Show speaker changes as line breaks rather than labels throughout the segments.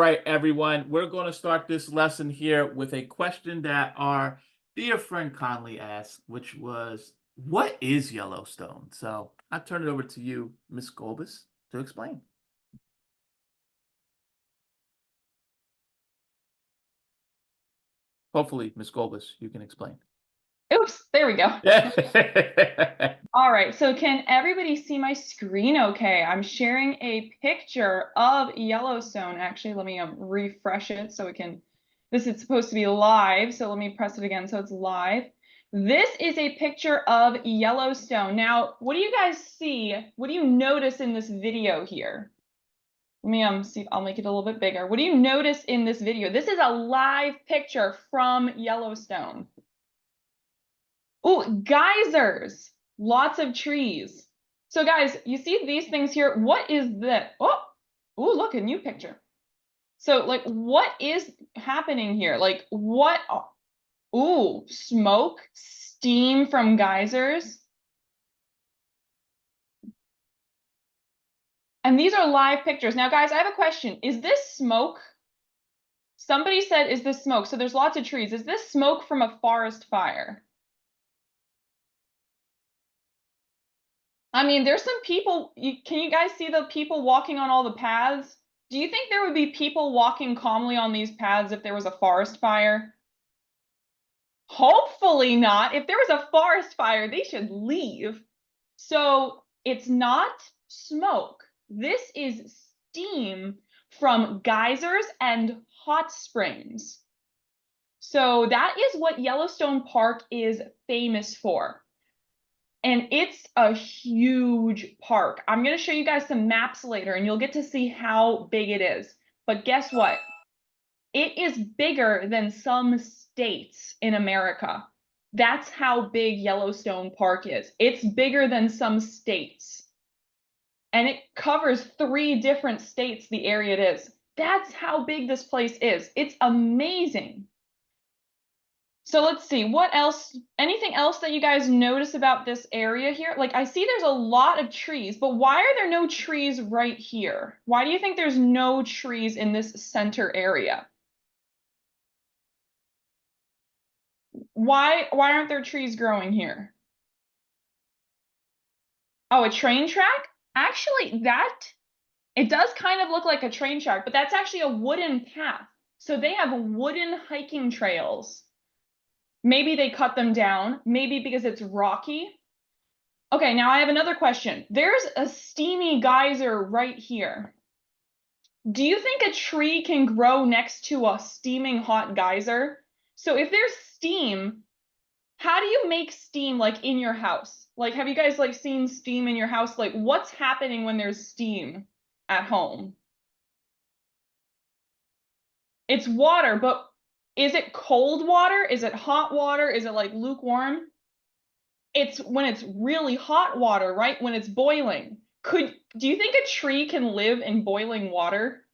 right, everyone, we're going to start this lesson here with a question that our dear friend Conley asked, which was, what is Yellowstone? So I turn it over to you, Miss Golbus, to explain. Hopefully, Miss Golbus, you can explain.
Oops, there we go.
Yeah.
All right, so can everybody see my screen okay? I'm sharing a picture of Yellowstone. Actually, let me refresh it so it can, this is supposed to be live, so let me press it again so it's live. This is a picture of Yellowstone. Now, what do you guys see? What do you notice in this video here? Let me see, I'll make it a little bit bigger. What do you notice in this video? This is a live picture from Yellowstone. Oh, geysers, lots of trees. So guys, you see these things here? What is that? Oh, look, a new picture. So like, what is happening here? Like what? Ooh, smoke, steam from geysers. And these are live pictures. Now guys, I have a question. Is this smoke? Somebody said, is this smoke? So there's lots of trees. Is this smoke from a forest fire? I mean, there's some people, can you guys see the people walking on all the paths? Do you think there would be people walking calmly on these paths if there was a forest fire? Hopefully not. If there was a forest fire, they should leave. So it's not smoke. This is steam from geysers and hot springs. So that is what Yellowstone Park is famous for. And it's a huge park. I'm going to show you guys some maps later and you'll get to see how big it is. But guess what? It is bigger than some states in America. That's how big Yellowstone Park is. It's bigger than some states. And it covers 3 different states, the area it is. That's how big this place is. It's amazing. So let's see, what else, anything else that you guys notice about this area here? Like I see there's a lot of trees, but why are there no trees right here? Why do you think there's no trees in this center area? Why aren't there trees growing here? Oh, a train track? Actually, it does kind of look like a train track, but that's actually a wooden path. So they have wooden hiking trails. Maybe they cut them down, maybe because it's rocky. Okay, now I have another question. There's a steamy geyser right here. Do you think a tree can grow next to a steaming hot geyser? So if there's steam, how do you make steam like in your house? Like, have you guys like seen steam in your house? Like, what's happening when there's steam at home? It's water, but is it cold water? Is it hot water? Is it like lukewarm? It's when it's really hot water, right? When it's boiling. Do you think a tree can live in boiling water?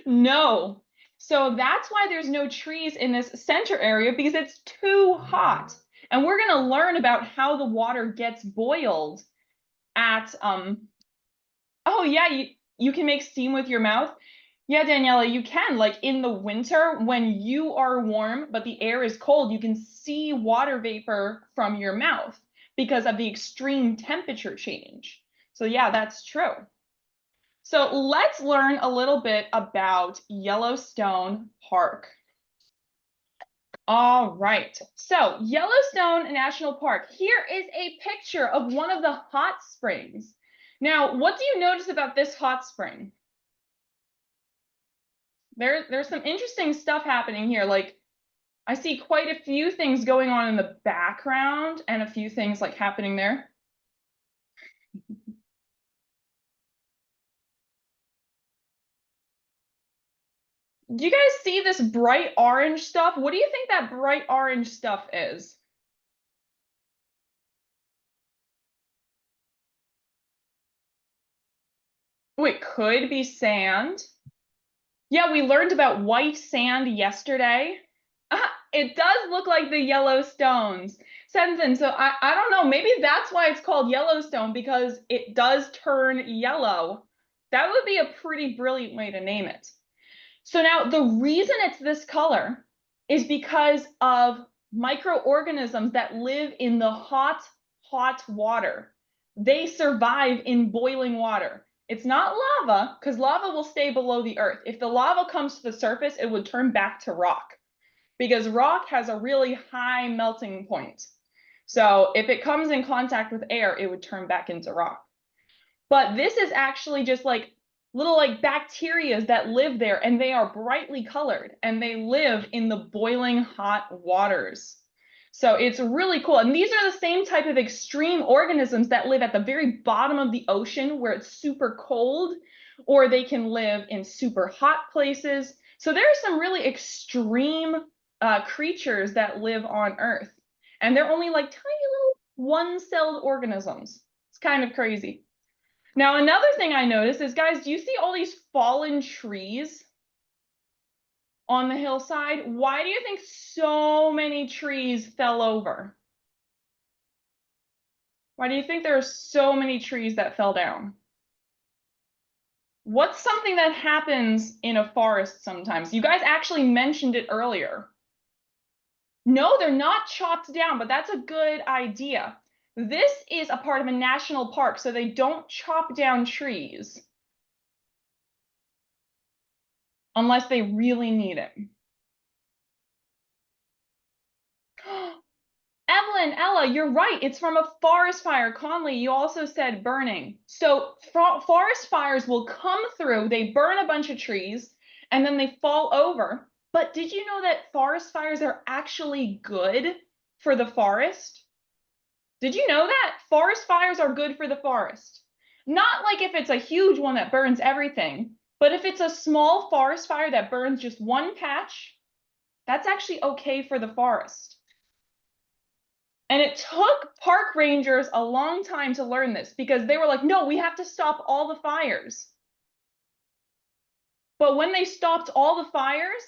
No. So that's why there's no trees in this center area because it's too hot. And we're going to learn about how the water gets boiled at oh yeah, you can make steam with your mouth. Yeah, Daniela, you can. Like in the winter when you are warm but the air is cold, you can see water vapor from your mouth because of the extreme temperature change. So yeah, that's true. So let's learn a little bit about Yellowstone Park. All right, so Yellowstone National Park. Here is a picture of one of the hot springs. Now, what do you notice about this hot spring? There's some interesting stuff happening here. Like, I see quite a few things going on in the background and a few things like happening there. Do you guys see this bright orange stuff? What do you think that bright orange stuff is? Oh, it could be sand. Yeah, we learned about white sand yesterday. It does look like the Yellowstones. Sensen, so I don't know, maybe that's why it's called Yellowstone because it does turn yellow. That would be a pretty brilliant way to name it. So now the reason it's this color is because of microorganisms that live in the hot, hot water. They survive in boiling water. It's not lava, because lava will stay below the earth. If the lava comes to the surface, it would turn back to rock, because rock has a really high melting point. So if it comes in contact with air, it would turn back into rock. But this is actually just like little like bacteria that live there, and they are brightly colored, and they live in the boiling hot waters. So it's really cool. And these are the same type of extreme organisms that live at the very bottom of the ocean where it's super cold, or they can live in super hot places. So there are some really extreme creatures that live on Earth. And they're only like tiny little one-celled organisms. It's kind of crazy. Now, another thing I noticed is, guys, do you see all these fallen trees on the hillside? Why do you think so many trees fell over? Why do you think there are so many trees that fell down? What's something that happens in a forest sometimes? You guys actually mentioned it earlier. No, they're not chopped down, but that's a good idea. This is a part of a national park, so they don't chop down trees unless they really need it. Evelyn, Ella, you're right. It's from a forest fire. Conley, you also said burning. So forest fires will come through, they burn a bunch of trees, and then they fall over. But did you know that forest fires are actually good for the forest? Did you know that? Forest fires are good for the forest. Not like if it's a huge one that burns everything, but if it's a small forest fire that burns just one patch, that's actually okay for the forest. And it took park rangers a long time to learn this, because they were like, no, we have to stop all the fires. But when they stopped all the fires,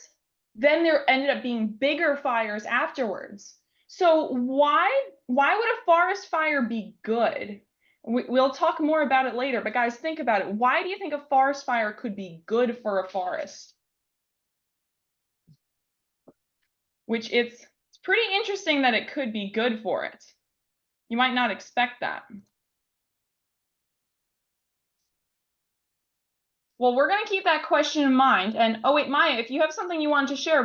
then there ended up being bigger fires afterwards. So why would a forest fire be good? We'll talk more about it later, but guys, think about it. Why do you think a forest fire could be good for a forest? Which it's pretty interesting that it could be good for it. You might not expect that. Well, we're going to keep that question in mind. And oh wait, Maya, if you have something you want to share,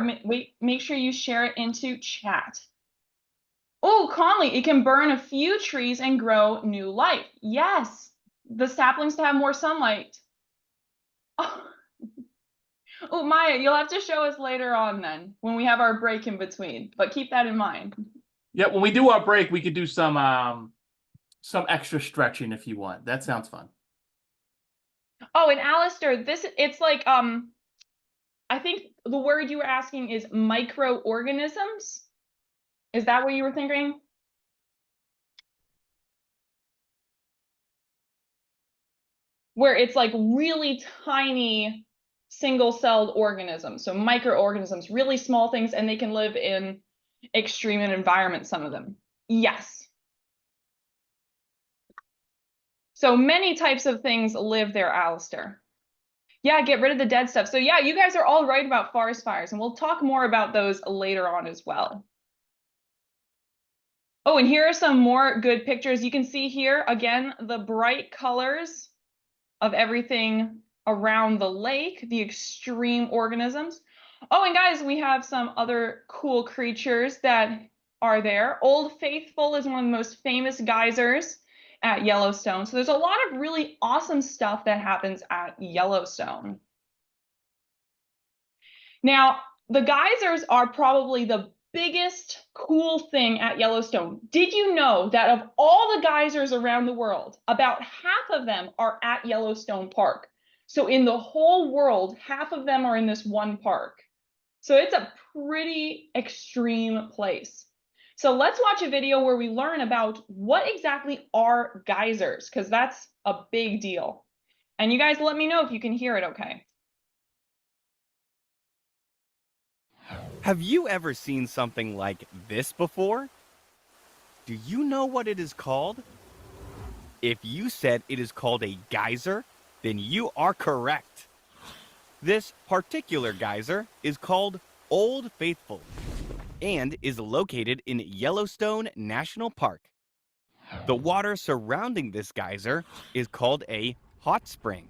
make sure you share it into chat. Oh, Conley, it can burn a few trees and grow new life. Yes, the saplings to have more sunlight. Oh, oh, Maya, you'll have to show us later on then, when we have our break in between. But keep that in mind.
Yeah, when we do our break, we could do some extra stretching if you want. That sounds fun.
Oh, and Alistair, it's like I think the word you were asking is microorganisms. Is that what you were thinking? Where it's like really tiny single-celled organisms, so microorganisms, really small things, and they can live in extreme environments, some of them. Yes. So many types of things live there, Alistair. Yeah, get rid of the dead stuff. So yeah, you guys are all right about forest fires, and we'll talk more about those later on as well. Oh, and here are some more good pictures. You can see here, again, the bright colors of everything around the lake, the extreme organisms. Oh, and guys, we have some other cool creatures that are there. Old Faithful is one of the most famous geysers at Yellowstone. So there's a lot of really awesome stuff that happens at Yellowstone. Now, the geysers are probably the biggest cool thing at Yellowstone. Did you know that of all the geysers around the world, about half of them are at Yellowstone Park? So in the whole world, half of them are in this one park. So it's a pretty extreme place. So let's watch a video where we learn about what exactly are geysers, because that's a big deal. And you guys let me know if you can hear it okay.
Have you ever seen something like this before? Do you know what it is called? If you said it is called a geyser, Then you are correct. This particular geyser is called Old Faithful and is located in Yellowstone National Park. The water surrounding this geyser is called a hot spring.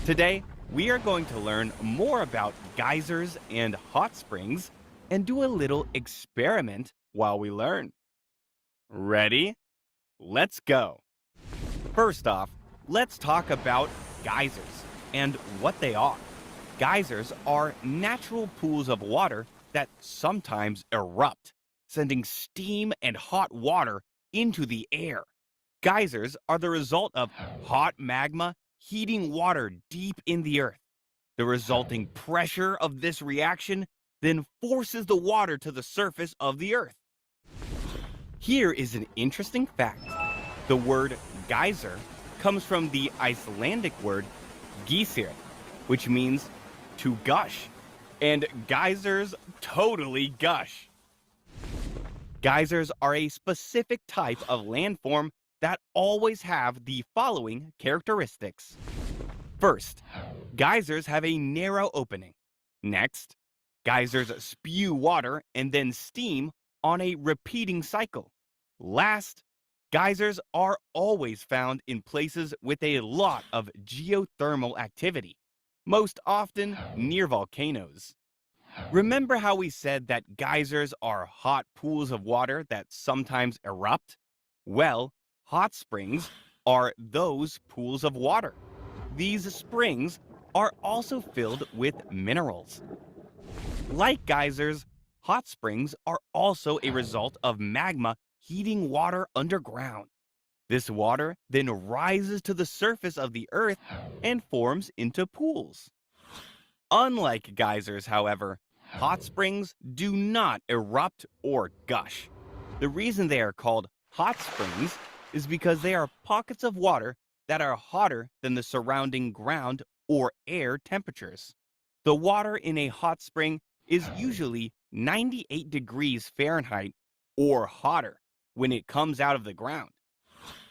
Today, we are going to learn more about geysers and hot springs and do a little experiment while we learn. Ready? Let's go. First off, let's talk about geysers and what they are. Geysers are natural pools of water that sometimes erupt, sending steam and hot water into the air. Geysers are the result of hot magma heating water deep in the earth. The resulting pressure of this reaction then forces the water to the surface of the earth. Here is an interesting fact. The word geyser comes from the Icelandic word Geysir, which means to gush, and geysers totally gush. Geysers are a specific type of landform that always have the following characteristics. First, geysers have a narrow opening. Next, geysers spew water and then steam on a repeating cycle. Last, geysers are always found in places with a lot of geothermal activity, most often near volcanoes. Remember how we said that geysers are hot pools of water that sometimes erupt? Well, hot springs are those pools of water. These springs are also filled with minerals. Like geysers, hot springs are also a result of magma heating water underground. This water then rises to the surface of the earth and forms into pools. Unlike geysers, however, hot springs do not erupt or gush. The reason they are called hot springs is because they are pockets of water that are hotter than the surrounding ground or air temperatures. The water in a hot spring is usually 98 degrees Fahrenheit or hotter when it comes out of the ground.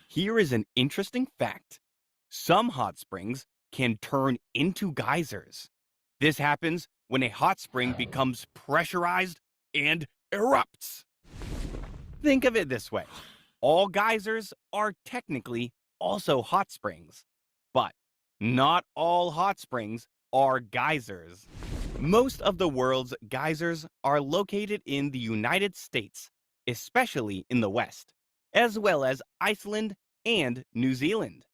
Here is an interesting fact. Some hot springs can turn into geysers. This happens when a hot spring becomes pressurized and erupts. Think of it this way. All geysers are technically also hot springs, but not all hot springs are geysers. Most of the world's geysers are located in the United States, especially in the West, as well as Iceland and New Zealand.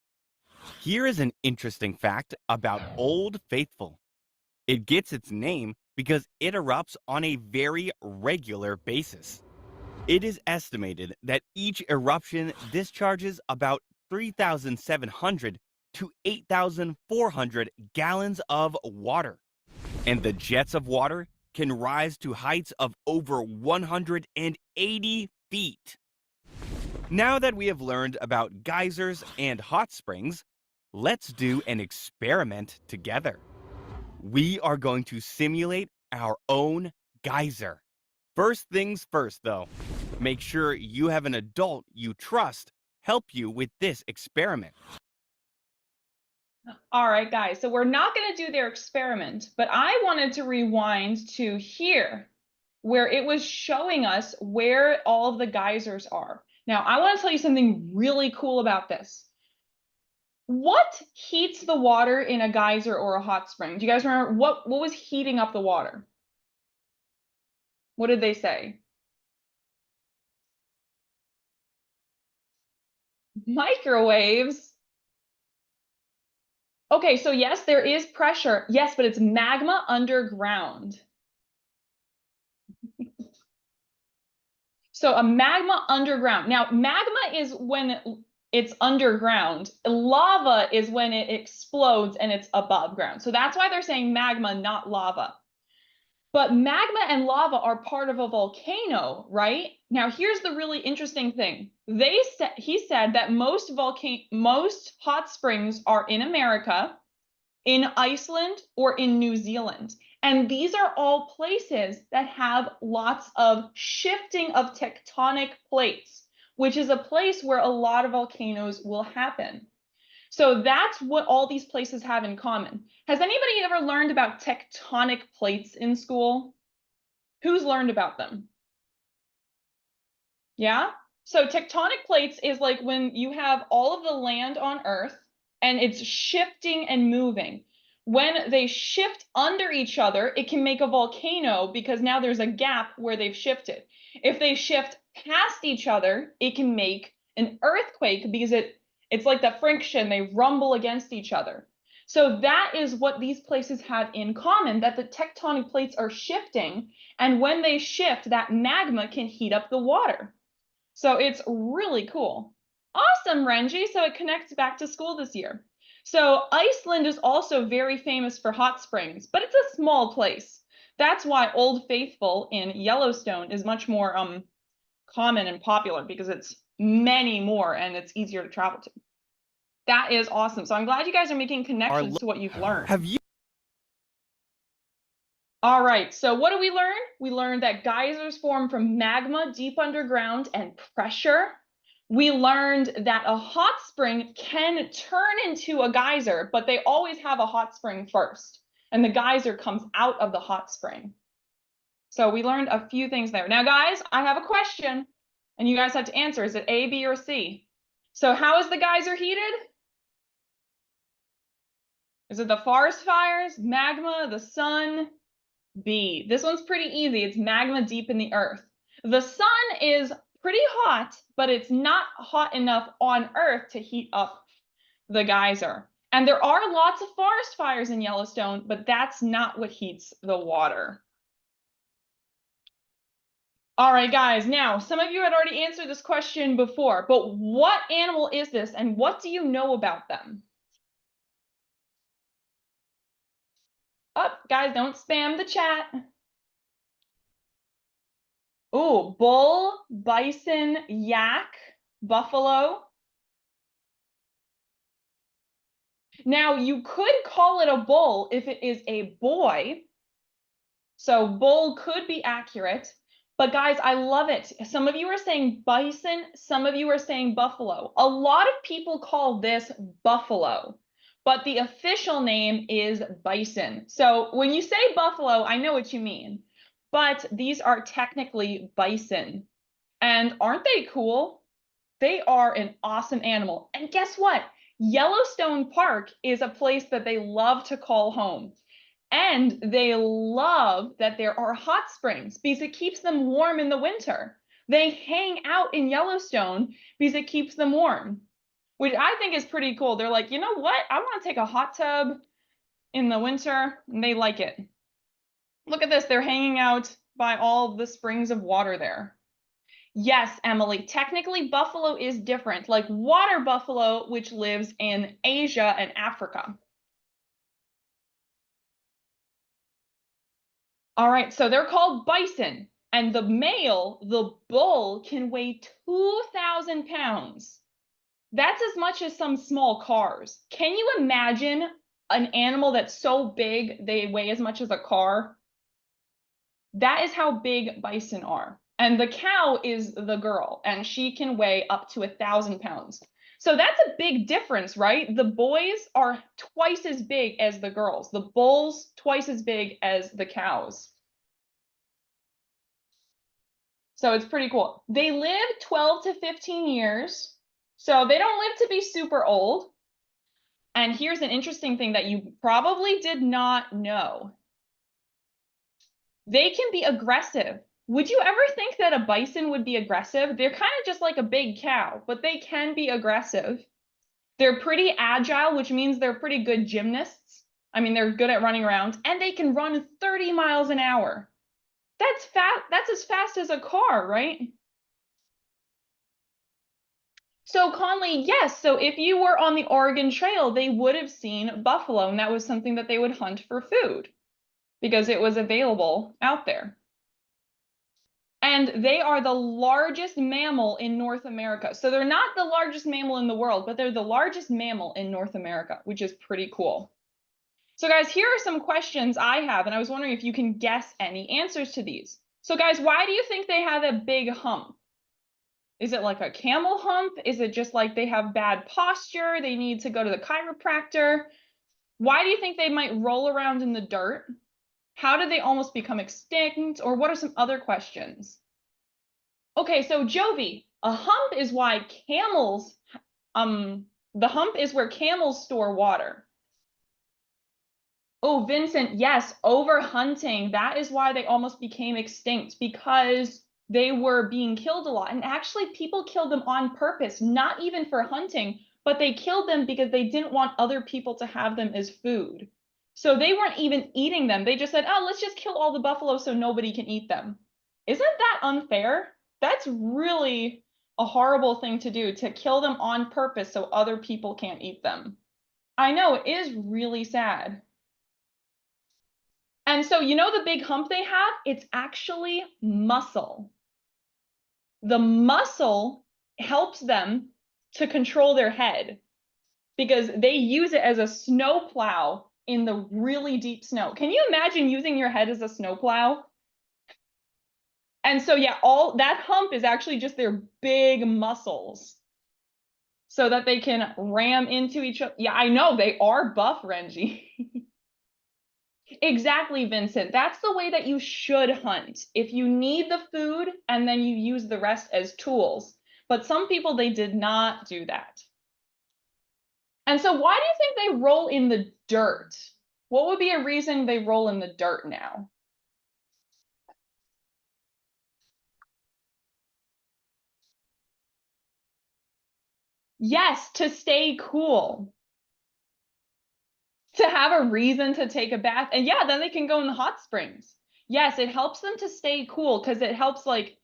Here is an interesting fact about Old Faithful. It gets its name because it erupts on a very regular basis. It is estimated that each eruption discharges about 3,700 to 8,400 gallons of water. And the jets of water can rise to heights of over 180 feet. Now that we have learned about geysers and hot springs, let's do an experiment together. We are going to simulate our own geyser. First things first, though, make sure you have an adult you trust help you with this experiment.
All right, guys, so we're not going to do their experiment, but I wanted to rewind to here where it was showing us where all of the geysers are. Now, I want to tell you something really cool about this. What heats the water in a geyser or a hot spring? Do you guys remember what was heating up the water? What did they say? Microwaves. Okay, so yes, there is pressure. Yes, but it's magma underground. So a magma underground. Now, magma is when it's underground. Lava is when it explodes and it's above ground. So that's why they're saying magma, not lava. But magma and lava are part of a volcano, right? Now, here's the really interesting thing. He said that most hot springs are in America, in Iceland, or in New Zealand. And these are all places that have lots of shifting of tectonic plates, which is a place where a lot of volcanoes will happen. So that's what all these places have in common. Has anybody ever learned about tectonic plates in school? Who's learned about them? Yeah? So tectonic plates is like when you have all of the land on Earth and it's shifting and moving. When they shift under each other, it can make a volcano because now there's a gap where they've shifted. If they shift past each other, it can make an earthquake because it's like the friction, they rumble against each other. So that is what these places have in common, that the tectonic plates are shifting, and when they shift, that magma can heat up the water. So it's really cool. Awesome, Renji. So it connects back to school this year. So Iceland is also very famous for hot springs, but it's a small place. That's why Old Faithful in Yellowstone is much more common and popular, because it's many more and it's easier to travel to. That is awesome. So I'm glad you guys are making connections to what you've learned.
Have you?
All right, so what do we learn? We learned that geysers form from magma deep underground and pressure. We learned that a hot spring can turn into a geyser, but they always have a hot spring first, and the geyser comes out of the hot spring. So we learned a few things there. Now, guys, I have a question, and you guys have to answer. Is it A, B, or C? So how is the geyser heated? Is it the forest fires, magma, the sun? B. This one's pretty easy. It's magma deep in the earth. The sun is pretty hot, but it's not hot enough on Earth to heat up the geyser. And there are lots of forest fires in Yellowstone, but that's not what heats the water. All right, guys. Now, some of you had already answered this question before, but what animal is this and what do you know about them? Oh, guys, don't spam the chat. Ooh, bull, bison, yak, buffalo. Now, you could call it a bull if it is a boy. So bull could be accurate. But guys, I love it. Some of you are saying bison, some of you are saying buffalo. A lot of people call this buffalo, but the official name is bison. So when you say buffalo, I know what you mean, but these are technically bison. And aren't they cool? They are an awesome animal. And guess what? Yellowstone Park is a place that they love to call home. And they love that there are hot springs because it keeps them warm in the winter. They hang out in Yellowstone because it keeps them warm, which I think is pretty cool. They're like, you know what? I want to take a hot tub in the winter, and they like it. Look at this. They're hanging out by all the springs of water there. Yes, Emily, technically buffalo is different, like water buffalo, which lives in Asia and Africa. All right, so they're called bison, and the male, the bull, can weigh 2,000 pounds. That's as much as some small cars. Can you imagine an animal that's so big they weigh as much as a car? That is how big bison are. And the cow is the girl, and she can weigh up to 1,000 pounds. So that's a big difference, right? The boys are twice as big as the girls. The bulls twice as big as the cows. So it's pretty cool. They live 12 to 15 years. So they don't live to be super old. And here's an interesting thing that you probably did not know. They can be aggressive. Would you ever think that a bison would be aggressive? They're kind of just like a big cow, but they can be aggressive. They're pretty agile, which means they're pretty good gymnasts. I mean, they're good at running around, and they can run 30 miles an hour. That's fast. That's as fast as a car, right? So Conley, yes. So if you were on the Oregon Trail, they would have seen buffalo, and that was something that they would hunt for food because it was available out there. And they are the largest mammal in North America. So they're not the largest mammal in the world, but they're the largest mammal in North America, which is pretty cool. So guys, here are some questions I have, and I was wondering if you can guess any answers to these. So guys, why do you think they have a big hump? Is it like a camel hump? Is it just like they have bad posture? They need to go to the chiropractor? Why do you think they might roll around in the dirt? How did they almost become extinct? Or what are some other questions? Okay, so Jovi, a hump is why camels, the hump is where camels store water. Oh, Vincent, yes, overhunting. That is why they almost became extinct, because they were being killed a lot. And actually, people killed them on purpose, not even for hunting, but they killed them because they didn't want other people to have them as food. So they weren't even eating them. They just said, oh, let's just kill all the buffalo so nobody can eat them. Isn't that unfair? That's really a horrible thing to do, to kill them on purpose so other people can't eat them. I know, it is really sad. And so, you know, the big hump they have, it's actually muscle. The muscle helps them to control their head because they use it as a snow plow in the really deep snow. Can you imagine using your head as a snow plow? And so, yeah, all that hump is actually just their big muscles so that they can ram into each other. Yeah, I know, they are buff, Renji. Exactly, Vincent. That's the way that you should hunt. If you need the food and then you use the rest as tools. But some people, they did not do that. And so why do you think they roll in the dirt? What would be a reason they roll in the dirt now? Yes, to stay cool. To have a reason to take a bath. And yeah, then they can go in the hot springs. Yes, it helps them to stay cool because it helps like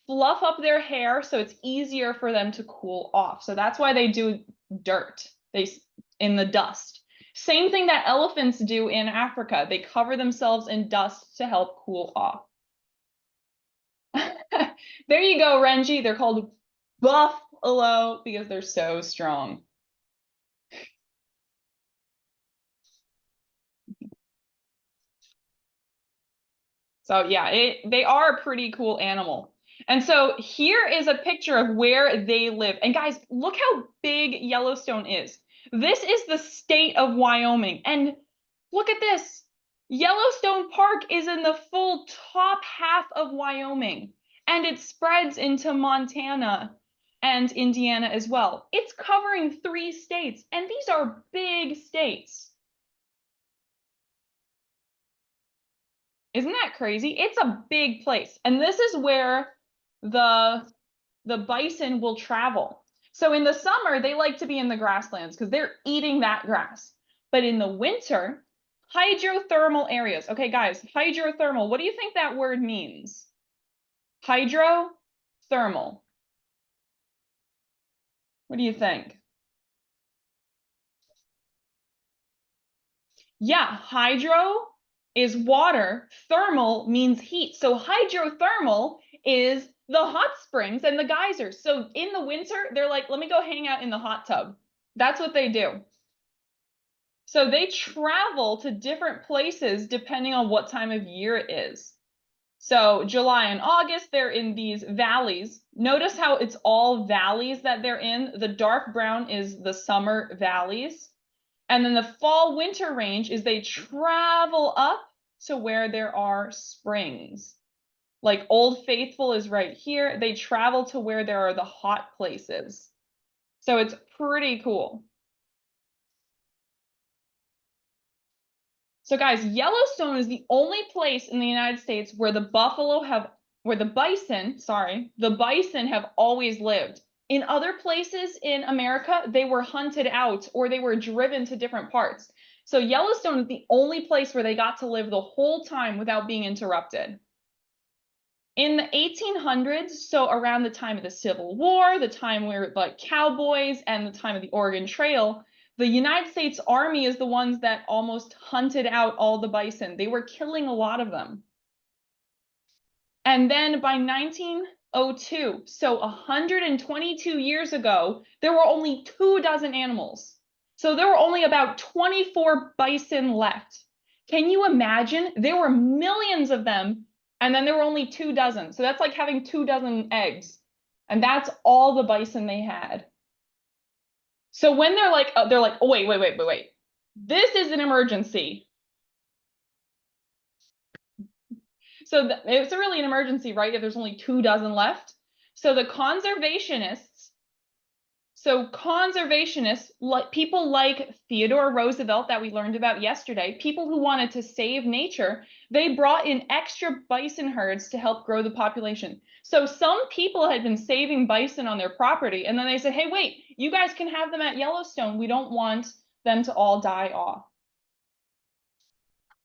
fluff up their hair so it's easier for them to cool off. So that's why they do dirt. In the dust. Same thing that elephants do in Africa. They cover themselves in dust to help cool off. There you go, Renji. They're called buffalo because they're so strong. So yeah, they are a pretty cool animal. And so here is a picture of where they live. And guys, look how big Yellowstone is. This is the state of Wyoming. And look at this. Yellowstone Park is in the full top half of Wyoming. And it spreads into Montana and Indiana as well. It's covering 3 states. And these are big states. Isn't that crazy? It's a big place. And this is where the bison will travel. So in the summer, they like to be in the grasslands because they're eating that grass. But in the winter, hydrothermal areas. Okay, guys, hydrothermal. What do you think that word means? Hydrothermal. What do you think? Yeah, hydro is water, thermal means heat. So hydrothermal is the hot springs and the geysers. So in the winter, they're like, let me go hang out in the hot tub. That's what they do. So they travel to different places depending on what time of year it is. So July and August, they're in these valleys. Notice how it's all valleys that they're in. The dark brown is the summer valleys. And then the fall winter range is they travel up to where there are springs. Like Old Faithful is right here. They travel to where there are the hot places. So it's pretty cool. So guys, Yellowstone is the only place in the United States where the bison have always lived. In other places in America, they were hunted out or they were driven to different parts. So Yellowstone is the only place where they got to live the whole time without being interrupted. In the 1800s, so around the time of the Civil War, the time where like cowboys and the time of the Oregon Trail, the United States Army is the ones that almost hunted out all the bison. They were killing a lot of them. And then by 1902, so 122 years ago, there were only 24 animals. So there were only about 24 bison left. Can you imagine? There were millions of them, and then there were only 24. So that's like having 24 eggs. And that's all the bison they had. So when they're like, oh, wait. This is an emergency. So it's really an emergency, right? If there's only 24 left. So the conservationists, like people like Theodore Roosevelt that we learned about yesterday, people who wanted to save nature, they brought in extra bison herds to help grow the population. So some people had been saving bison on their property, and then they said, hey, wait, you guys can have them at Yellowstone. We don't want them to all die off.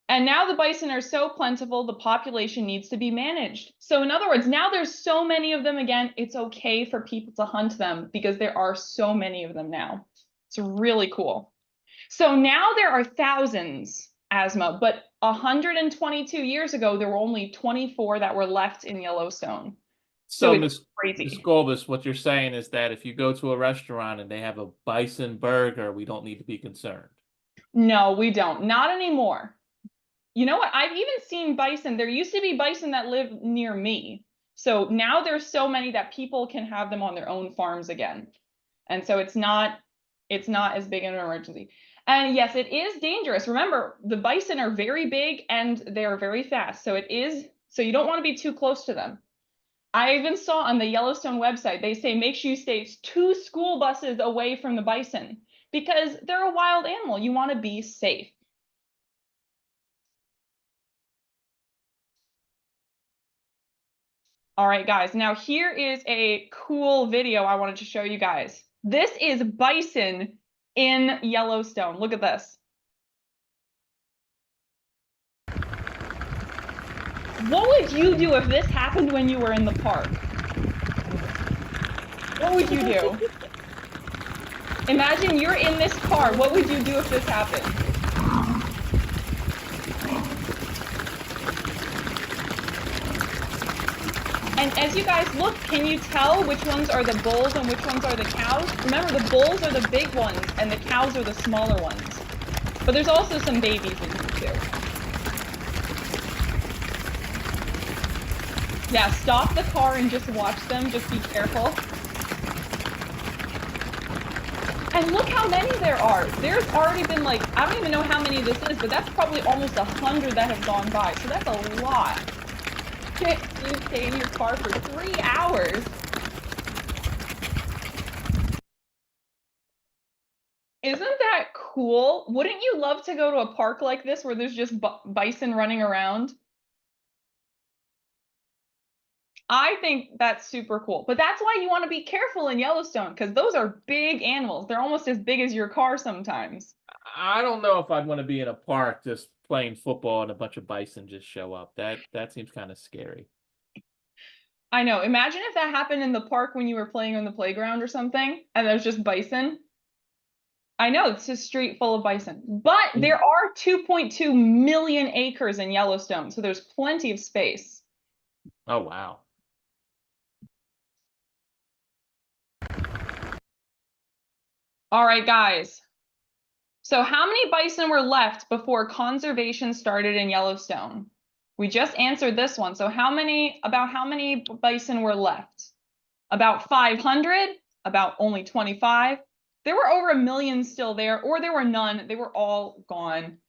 And now the bison are so plentiful, the population needs to be managed. So in other words, now there's so many of them again, it's okay for people to hunt them because there are so many of them now. It's really cool. So now there are thousands, Asma, but 122 years ago, there were only 24 that were left in Yellowstone.
So
it's
Ms.
crazy.
Golbus, what you're saying is that if you go to a restaurant and they have a bison burger, we don't need to be concerned.
No, we don't. Not anymore. You know what? I've even seen bison. There used to be bison that live near me. So now there's so many that people can have them on their own farms again. And so it's not as big an emergency. And yes, it is dangerous. Remember, the bison are very big and they are very fast. So you don't want to be too close to them. I even saw on the Yellowstone website, they say make sure you stay 2 school buses away from the bison because they're a wild animal. You want to be safe. All right, guys, now here is a cool video I wanted to show you guys. This is bison in Yellowstone. Look at this. What would you do if this happened when you were in the park? What would you do? Imagine you're in this car. What would you do if this happened? And as you guys look, can you tell which ones are the bulls and which ones are the cows? Remember, the bulls are the big ones and the cows are the smaller ones. But there's also some babies in here too. Yeah, stop the car and just watch them. Just be careful. And look how many there are. There's already been like, I don't even know how many this is, but that's probably almost 100 that have gone by. So that's a lot. Can't you stay in your car for 3 hours? Isn't that cool? Wouldn't you love to go to a park like this where there's just bison running around? I think that's super cool. But that's why you want to be careful in Yellowstone because those are big animals. They're almost as big as your car sometimes.
I don't know if I'd want to be in a park just playing football and a bunch of bison just show up. That seems kind of scary.
I know. Imagine if that happened in the park when you were playing on the playground or something, and there's just bison. I know, it's a street full of bison. But there are 2.2 million acres in Yellowstone, so there's plenty of space.
Oh, wow.
All right, guys. So how many bison were left before conservation started in Yellowstone? We just answered this one. So about how many bison were left? About 500? About only 25? There were over 1 million still there, or there were none. They were all gone.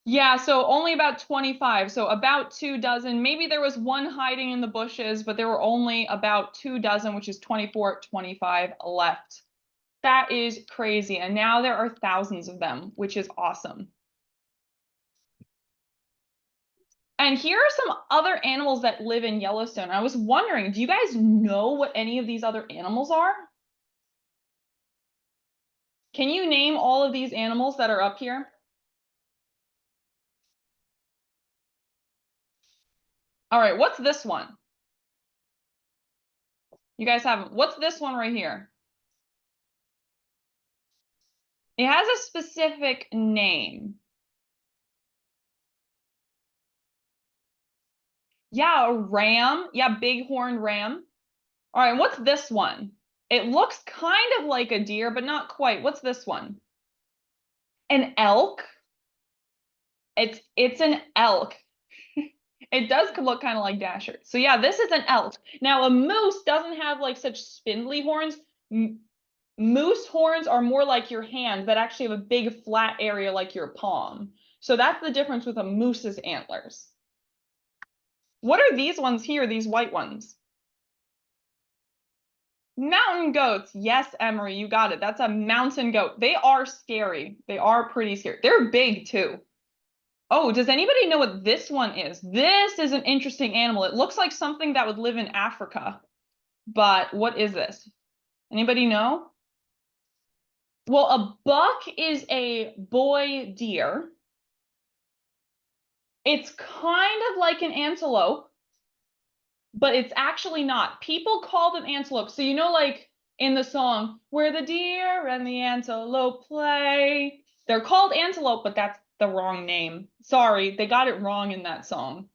Yeah, so only about 25. So about 24. Maybe there was one hiding in the bushes, but there were only about 24, which is 24, 25 left. That is crazy. And now there are thousands of them, which is awesome. And here are some other animals that live in Yellowstone. I was wondering, do you guys know what any of these other animals are? Can you name all of these animals that are up here? All right, what's this one? You guys have, what's this one right here? It has a specific name. Yeah, a ram. Yeah, bighorn ram. All right, what's this one? It looks kind of like a deer, but not quite. What's this one? An elk. It's an elk. It does look kind of like Dasher. So yeah, this is an elk. Now a moose doesn't have like such spindly horns. Moose horns are more like your hand that actually have a big flat area like your palm. So that's the difference with a moose's antlers. What are these ones here, these white ones? Mountain goats. Yes, Emery, you got it. That's a mountain goat. They are scary. They are pretty scary. They're big too. Oh, does anybody know what this one is? This is an interesting animal. It looks like something that would live in Africa. But what is this? Anybody know? Well, a buck is a boy deer. It's kind of like an antelope, but it's actually not. People call them antelopes. So you know, like in the song, where the deer and the antelope play. They're called antelope, but that's the wrong name. Sorry, they got it wrong in that song.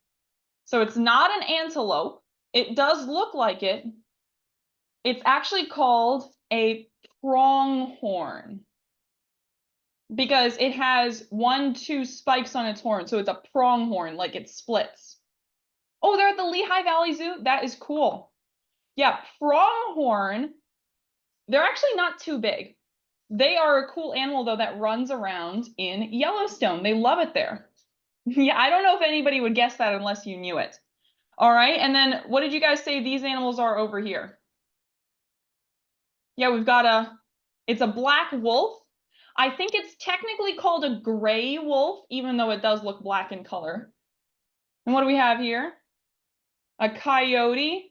So it's not an antelope. It does look like it. It's actually called a pronghorn because it has 2 spikes on its horn. So it's a pronghorn, like it splits. Oh, they're at the Lehigh Valley Zoo? That is cool. Yeah, pronghorn, they're actually not too big. They are a cool animal, though, that runs around in Yellowstone. They love it there. Yeah, I don't know if anybody would guess that unless you knew it. All right, and then what did you guys say these animals are over here? Yeah, we've got it's a black wolf. I think it's technically called a gray wolf, even though it does look black in color. And what do we have here? A coyote.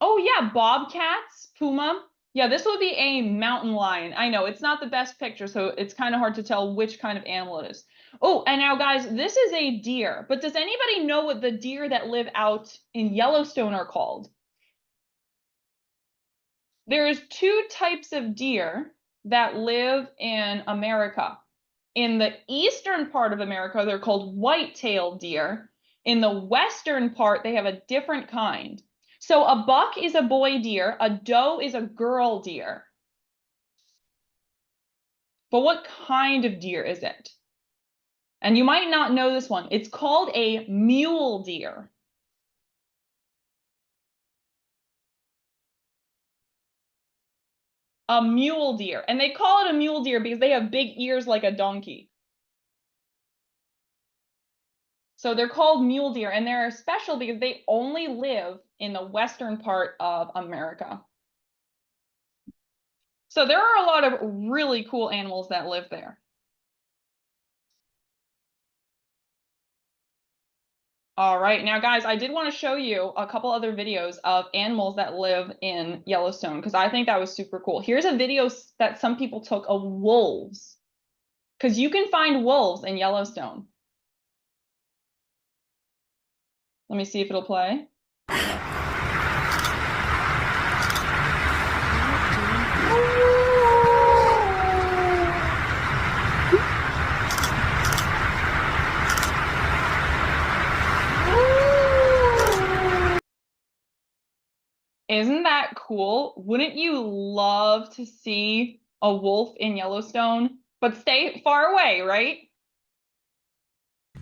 Oh yeah, bobcats, puma. Yeah, this would be a mountain lion. I know, it's not the best picture, so it's kind of hard to tell which kind of animal it is. Oh, and now guys, this is a deer. But does anybody know what the deer that live out in Yellowstone are called? There's 2 types of deer that live in America. In the eastern part of America, they're called white-tailed deer. In the western part, they have a different kind. So a buck is a boy deer, a doe is a girl deer. But what kind of deer is it? And you might not know this one. It's called a mule deer. A mule deer. And they call it a mule deer because they have big ears like a donkey. So they're called mule deer, and they're special because they only live in the western part of America. So there are a lot of really cool animals that live there. All right, now guys, I did want to show you a couple other videos of animals that live in Yellowstone because I think that was super cool. Here's a video that some people took of wolves, because you can find wolves in Yellowstone. Let me see if it'll play. Isn't that cool? Wouldn't you love to see a wolf in Yellowstone? But stay far away, right?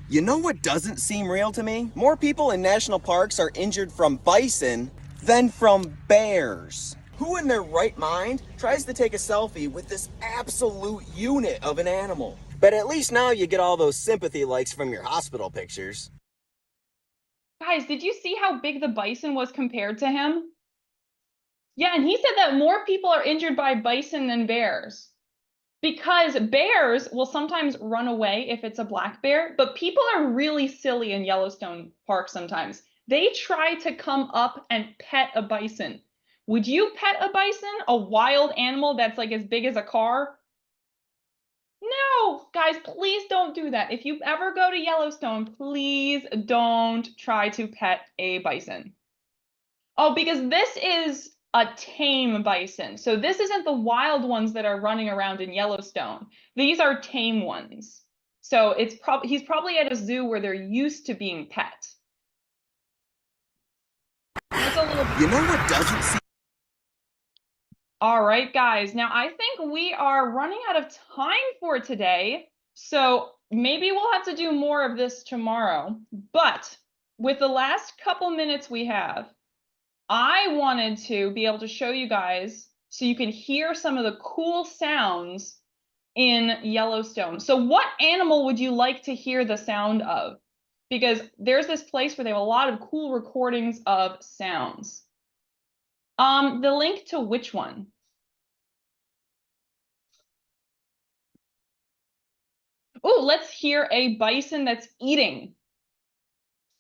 You know what doesn't seem real to me? More people in national parks are injured from bison than from bears. Who in their right mind tries to take a selfie with this absolute unit of an animal? But at least now you get all those sympathy likes from your hospital pictures.
Guys, did you see how big the bison was compared to him? Yeah, and he said that more people are injured by bison than bears. Because bears will sometimes run away if it's a black bear, but people are really silly in Yellowstone Park sometimes. They try to come up and pet a bison. Would you pet a bison, a wild animal that's like as big as a car? No, guys, please don't do that. If you ever go to Yellowstone, please don't try to pet a bison. Oh, because this is a tame bison. So this isn't the wild ones that are running around in Yellowstone. These are tame ones. So he's probably at a zoo where they're used to being pet. That's a little.
You know what doesn't seem...
All right, guys. Now I think we are running out of time for today. So maybe we'll have to do more of this tomorrow, but with the last couple minutes we have, I wanted to be able to show you guys so you can hear some of the cool sounds in Yellowstone. So what animal would you like to hear the sound of? Because there's this place where they have a lot of cool recordings of sounds. The link to which one? Oh, let's hear a bison that's eating.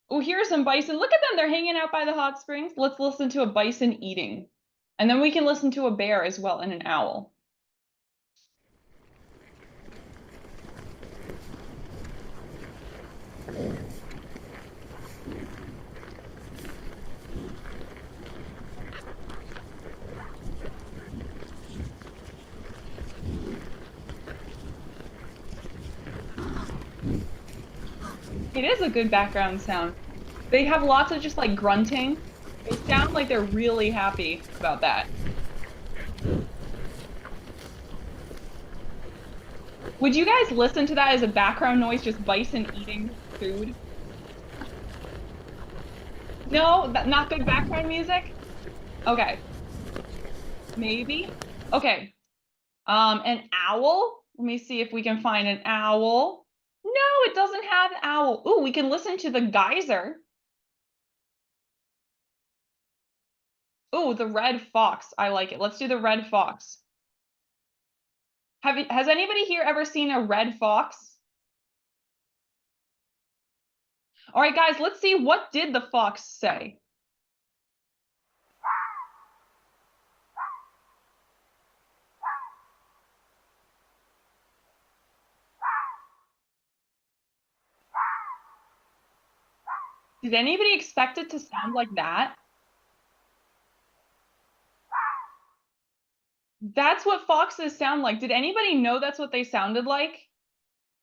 Oh, here's some bison. Look at them. They're hanging out by the hot springs. Let's listen to a bison eating. And then we can listen to a bear as well and an owl. It is a good background sound. They have lots of just like grunting. They sound like they're really happy about that. Would you guys listen to that as a background noise, just bison eating food? No, not good background music? Okay. Maybe. Okay. An owl? Let me see if we can find an owl. No, it doesn't have owl. Ooh, we can listen to the geyser. Ooh, the red fox. I like it. Let's do the red fox. Has anybody here ever seen a red fox? All right, guys, let's see, what did the fox say? Did anybody expect it to sound like that? That's what foxes sound like. Did anybody know that's what they sounded like?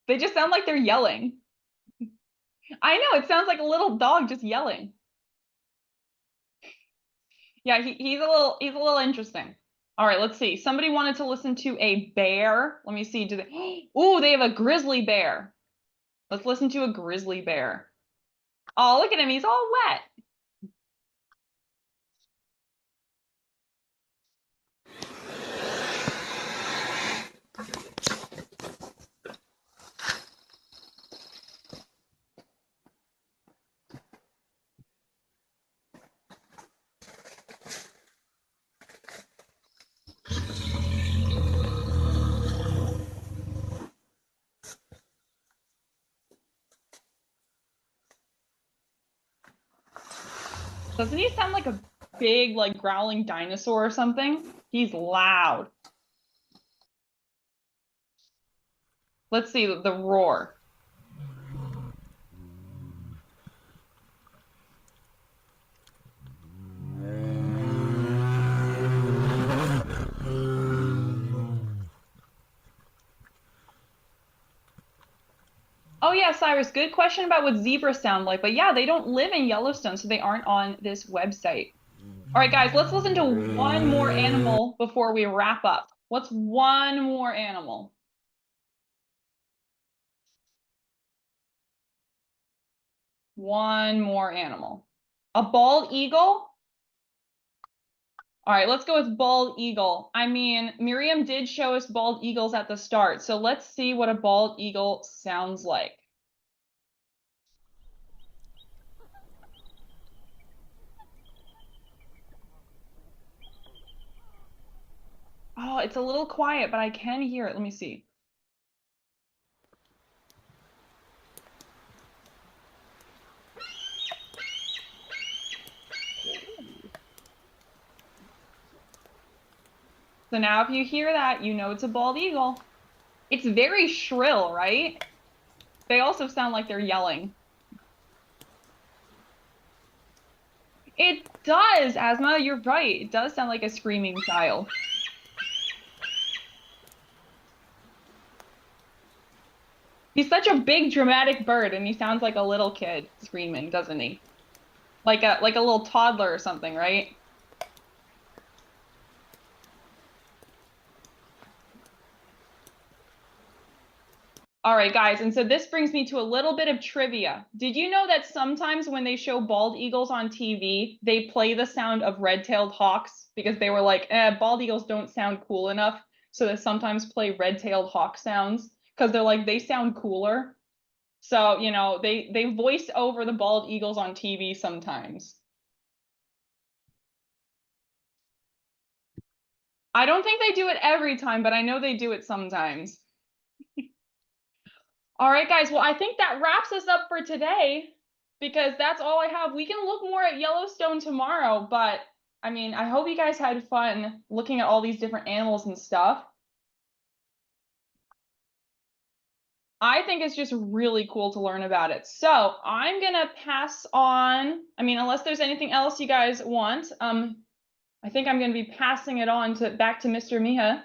They just sound like they're yelling. I know, it sounds like a little dog just yelling. Yeah, he's a little interesting. All right, let's see. Somebody wanted to listen to a bear. Let me see. Do they? Ooh, they have a grizzly bear. Let's listen to a grizzly bear. Oh, look at him. He's all wet. Doesn't he sound like a big, like, growling dinosaur or something? He's loud. Let's see the roar. Oh yeah, Cyrus, good question about what zebras sound like. But yeah, they don't live in Yellowstone, so they aren't on this website. All right, guys, let's listen to one more animal before we wrap up. What's one more animal? One more animal. A bald eagle? All right, let's go with bald eagle. I mean, Miriam did show us bald eagles at the start, so let's see what a bald eagle sounds like. Oh, it's a little quiet, but I can hear it. Let me see. So now if you hear that, you know it's a bald eagle. It's very shrill, right? They also sound like they're yelling. It does, Asma, you're right. It does sound like a screaming child. He's such a big, dramatic bird, and he sounds like a little kid screaming, doesn't he? Like a little toddler or something, right? All right, guys, and so this brings me to a little bit of trivia. Did you know that sometimes when they show bald eagles on TV, they play the sound of red-tailed hawks because they were like, bald eagles don't sound cool enough, so they sometimes play red-tailed hawk sounds because they're like, they sound cooler. So, you know, they voice over the bald eagles on TV sometimes. I don't think they do it every time, but I know they do it sometimes. All right, guys. Well, I think that wraps us up for today because that's all I have. We can look more at Yellowstone tomorrow, but I mean, I hope you guys had fun looking at all these different animals and stuff. I think it's just really cool to learn about it. So I'm gonna pass on, I mean, unless there's anything else you guys want, I think I'm gonna be passing it on back to Mr. Miha.